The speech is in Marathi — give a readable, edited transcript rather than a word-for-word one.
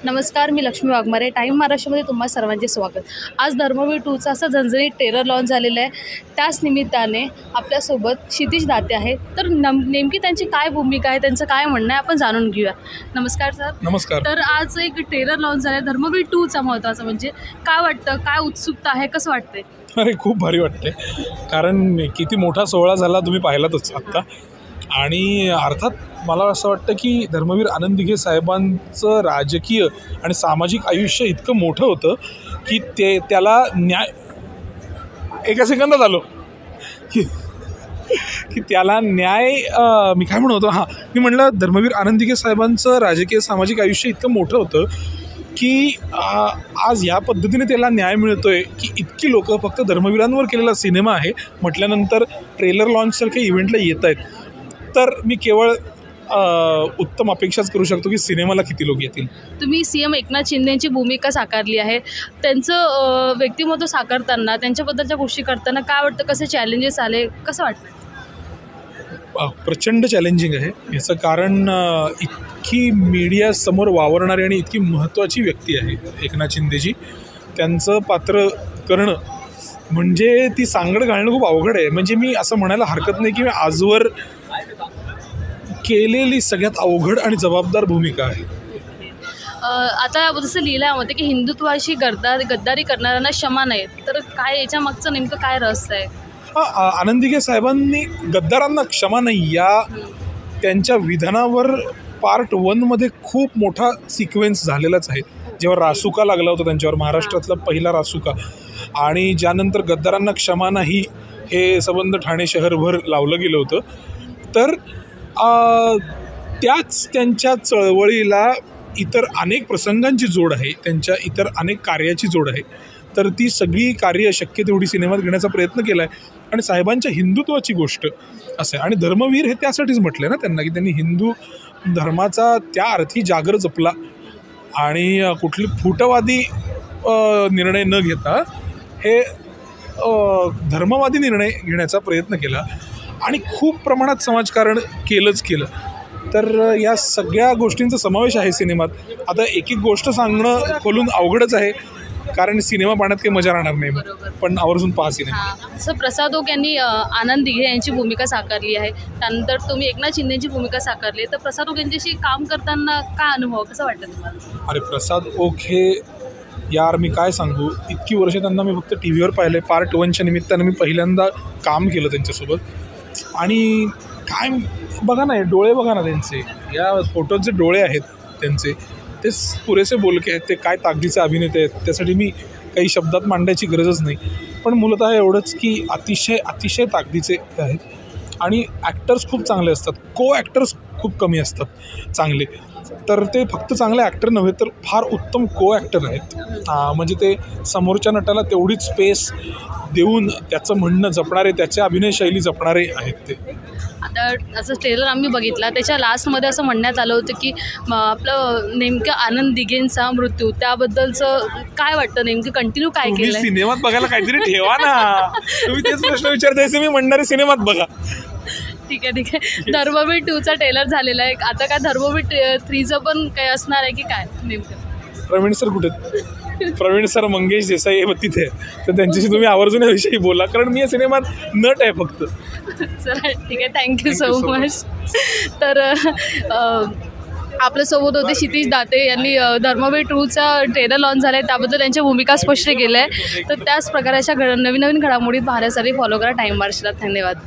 नमस्कार, मी लक्ष्मी वाघमारे. टाईम महाराष्ट्रामध्ये तुम्हा सर्वांचे स्वागत. आज धर्मवीर 2चा असा झणझणीत ट्रेलर लॉन्च झालेला आहे. त्याच निमित्ताने आपल्यासोबत क्षितिज दाते आहे. तर नेमकी त्यांची काय भूमिका आहे, त्यांचं काय म्हणणं आहे, आपण जाणून घेऊया. नमस्कार सर. नमस्कार. तर आज एक ट्रेलर लॉन्च झाला आहे धर्मवीर 2चा. महत्त्वाचं म्हणजे काय वाटतं, काय उत्सुकता आहे, कसं वाटतंय? अरे खूप भारी वाटते, कारण किती मोठा सोहळा झाला तुम्ही पाहिलातच आत्ता. आणि अर्थात मला असं वाटतं की धर्मवीर आनंद दिघे साहेबांचं राजकीय आणि सामाजिक आयुष्य इतकं मोठं होतं की त्याला न्याय एका सेकंदात आलो की त्याला न्याय मी काय म्हणतो मी म्हणलं धर्मवीर आनंद दिघे साहेबांचं राजकीय सामाजिक आयुष्य इतकं मोठं होतं की आज या पद्धतीने त्याला न्याय मिळतोय की इतकी लोक फक्त धर्मवीरांवर केलेला सिनेमा आहे म्हटल्यानंतर ट्रेलर लॉन्चसारख्या इव्हेंटला येत आहेत. तर मी केवळ उत्तम अपेक्षाच करू शकतो की सिनेमाला किती लोक येतील. तुम्ही CM एकनाथ शिंदेची भूमिका साकारली आहे. त्यांचं व्यक्तिमत्व साकारताना, त्यांच्याबद्दलच्या गोष्टी करताना काय वाटतं, कसे चॅलेंजेस आले, कसं वाटतं? प्रचंड चॅलेंजिंग आहे. याचं कारण इतकी मीडियासमोर वावरणारी आणि इतकी महत्त्वाची व्यक्ती आहे एकनाथ शिंदेजी. त्यांचं पात्र करणं म्हणजे ती सांगड घालणं खूप अवघड आहे. म्हणजे मी असं म्हणायला हरकत नाही की मी आजवर केलेली सगळ्यात अवघड आणि जबाबदार भूमिका आहे. आता जसं लिहिलं आहे यामध्ये की हिंदुत्वाशी गद्दारी करणाऱ्यांना क्षमा नाही. तर काय याच्या मागचं नेमकं काय रहस्य आहे? आनंद दिघे साहेबांनी गद्दारांना क्षमा नाही या त्यांच्या विधानावर पार्ट 1मध्ये खूप मोठा सिक्वेन्स झालेलाच आहे. जेव्हा रासुका लागला होता त्यांच्यावर, महाराष्ट्रातला पहिला रासुका, आणि ज्यानंतर गद्दारांना क्षमा नाही हे सबंध ठाणे शहरभर लावलं गेलं होतं. तर त्याच त्यांच्या चळवळीला इतर अनेक प्रसंगांची जोड आहे, त्यांच्या इतर अनेक कार्याची जोड आहे. तर ती सगळी कार्य शक्य तेवढी सिनेमात घेण्याचा प्रयत्न केला आहे. आणि साहेबांच्या हिंदुत्वाची गोष्ट असं आहे. आणि धर्मवीर हे त्यासाठीच म्हटलं आहे ना त्यांना, की त्यांनी हिंदू धर्माचा त्या अर्थी जागर जपला आणि कुठली फुटवादी निर्णय न घेता हे धर्मवादी निर्णय घेण्याचा प्रयत्न केला आणि खूप प्रमाणात समाजकारण केलं. तर या सगळ्या गोष्टींचा समावेश आहे सिनेमात. आता एक गोष्ट सांगणं खोलून अवघडच आहे, कारण सिनेमा पाहण्यात काही मजा राहणार नाही, पण आवर्जून पहा सिनेमा. असं प्रसाद ओक यांनी आनंद दिघे यांची भूमिका साकारली आहे. त्यानंतर तुम्ही एकनाथ शिंदेची भूमिका साकारली आहे. तर प्रसाद ओक यांच्याशी काम करताना काय अनुभव, कसं वाटतं तुम्हाला? अरे प्रसाद ओक हे यार मी काय सांगू, इतकी वर्ष त्यांना मी फक्त TV वर पाहिलं. पार्ट 1च्या निमित्तानं मी पहिल्यांदा काम केलं त्यांच्यासोबत. आणि काय बघा ना, डोळे बघा ना त्यांचे, या फोटोत जे डोळे आहेत त्यांचे ते पुरेसे बोलके आहेत. ते काय ताकदीचे अभिनेते आहेत, त्यासाठी मी काही शब्दात मांडायची गरजच नाही. पण मूलतः एवढंच की अतिशय ताकदीचे आहेत आणि ॲक्टर्स खूप चांगले असतात. ॲक्टर्स खूप कमी असतात चांगले. तर ते फक्त चांगले ॲक्टर नव्हे तर फार उत्तम ॲक्टर आहेत. म्हणजे ते समोरच्या नटाला तेवढीच स्पेस देऊन त्याचं म्हणणं जपणारे, त्याच्या अभिनय शैली जपणारे आहेत ते. आता असं ट्रेलर आम्ही बघितला, त्याच्या लास्टमध्ये असं म्हणण्यात आलं होतं की आपलं नेमकं आनंद दिघेंचा मृत्यू, त्याबद्दलचं काय वाटतं, नेमकं कंटिन्यू काय केलं? सिनेमात बघायला काहीतरी ठेवा ना. तुम्ही तेच प्रश्न विचारताय, मी म्हणणारे सिनेमात बघा. ठीक आहे. धर्मवीर 2चा ट्रेलर झालेला आहे. आता काय धर्मवीर 3चं पण काही असणार आहे की काय नेमकं? प्रवीण सर कुठे? प्रवीण सर, मंगेश देसाई हे तिथे, तर त्यांच्याशी तुम्ही आवर्जून याविषयी बोला, कारण मी या सिनेमात नट आहे फक्त. चला ठीक आहे, थँक्यू सो मच. तर आपल्यासोबत होते क्षितिज दाते यांनी धर्मवीर 2चा ट्रेलर लॉन्च झाला आहे, त्याबद्दल त्यांच्या भूमिका स्पष्ट केल्या आहे. तर त्याच प्रकारे अशा नवीन घडामोडी पाहण्यासाठी फॉलो करा टाईम महाराष्ट्राला. धन्यवाद.